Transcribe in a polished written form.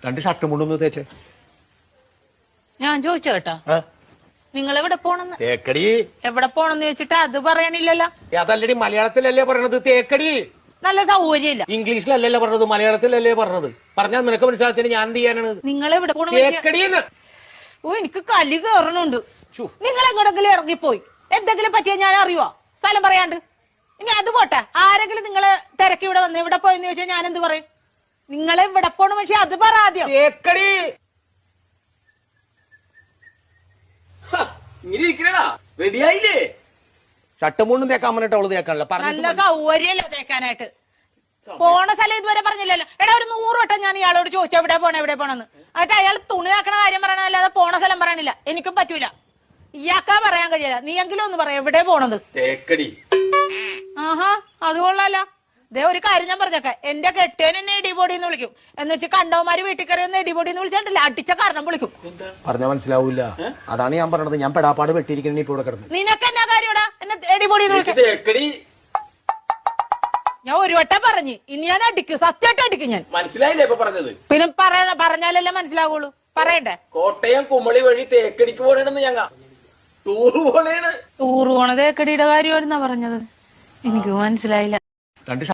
2 ഷർട്ടും കൊണ്ടൊന്ന് തേച്ചേ. ഞാൻ ചോദിച്ചു കേട്ടോ, നിങ്ങൾ എവിടെ പോണെന്ന്? തേക്കടി. എവിടെ പോണെന്ന് ചോദിച്ചിട്ട് അത് പറയാനില്ലല്ലോ. അതല്ലടി, മലയാളത്തിലല്ലേ പറയണത് തേക്കടി. നല്ല സൗകര്യമില്ല. ഇംഗ്ലീഷിലല്ലല്ലോ പറഞ്ഞത്, മലയാളത്തിലല്ലേ പറഞ്ഞത്. പറഞ്ഞാൽ നിനക്ക് മനസ്സിലാകത്തിന് ഞാൻ എന്ത് ചെയ്യാനാണ്? നിങ്ങൾ എവിടെ പോണ? തേക്കടിയെന്ന്. ഓ, എനിക്ക് കലി കയറണുണ്ട്. നിങ്ങൾ എങ്ങോട്ടെങ്കിലും ഇറങ്ങിപ്പോയി എന്തെങ്കിലും പറ്റിയാ ഞാൻ അറിയുവോ? സ്ഥലം പറയാണ്ട്. ഇനി അത് പോട്ടെ, ആരെങ്കിലും നിങ്ങള് തിരക്കി ഇവിടെ വന്ന് ഇവിടെ പോയെന്ന് ചോദിച്ചാൽ ഞാൻ എന്ത് പറയും? നിങ്ങൾ ഇവിടെ പോണ പക്ഷെ അത് പറ ആദ്യം. തേക്കടി. ഇങ്ങനെ ഇരിക്കണ റെഡിയായില്ലേ? ഷർട്ടും കൊണ്ടും തേക്കാൻ പറഞ്ഞിട്ട് അവള് തേക്കാനല്ല. നല്ല സൗകര്യല്ല തേക്കാനായിട്ട്. പോണ സ്ഥലം ഇതുവരെ പറഞ്ഞില്ലല്ലോ. എടാ, ഒരു 100 വട്ടം ഞാൻ ഇയാളോട് ചോദിച്ചു എവിടെ പോണെന്ന്. എന്നിട്ട് അയാൾ തുണി ആക്കണ കാര്യം പറയണല്ലാതെ പോണ സ്ഥലം പറയണില്ല. എനിക്കും പറ്റൂല. ഇയാൾക്കാ പറയാൻ കഴിയില്ല. നീ എങ്കിലും ഒന്ന് പറയാം എവിടെ പോണത്. തേക്കടി. ആഹാ, അത് കൊള്ളാലോ. ദേ ഒരു കാര്യം ഞാൻ പറഞ്ഞേക്കാം, എന്റെ കെട്ടിയൻ എന്നെ ഇടിപൊടി എന്ന് വിളിക്കും. എന്ന് വെച്ച് കണ്ടവന്മാര് വീട്ടിൽ കയറി ഒന്ന് ഇടിപൊടി എന്ന് വിളിച്ചിട്ടില്ല, അടിച്ച കാരണം വിളിക്കും. പറഞ്ഞാൽ മനസ്സിലാവൂല. അതാണ് ഞാൻ പറഞ്ഞത്. ഞാൻ പെടാപ്പാട് വെട്ടിയിരിക്കണ ഇപ്പൊ ഇവിടെ കിടന്നു. നിനക്ക് എന്നാ കാര്യടാ എന്നെ ഇടിപൊടി എന്ന് വിളിക്കും? തേക്കടി. ഞാൻ ഒരു വട്ടം പറഞ്ഞു, ഇനി ഞാൻ അടിക്കും, സത്യമായിട്ട് അടിക്കും ഞാൻ. മനസ്സിലായില്ലേ ഇപ്പൊ പറഞ്ഞത്? പിന്നെ പറഞ്ഞാലല്ലേ മനസ്സിലാവുള്ളൂ. പറയണ്ടേ? കോട്ടയം കുമളി വഴി തേക്കടിക്ക് പോണേണെന്ന് ഞങ്ങ ടൂറ് പോണേണ്. ടൂറ് പോണത് തേക്കടിയുടെ കാര്യമായിരുന്നാ പറഞ്ഞത്. എനിക്ക് മനസ്സിലായില്ല. 2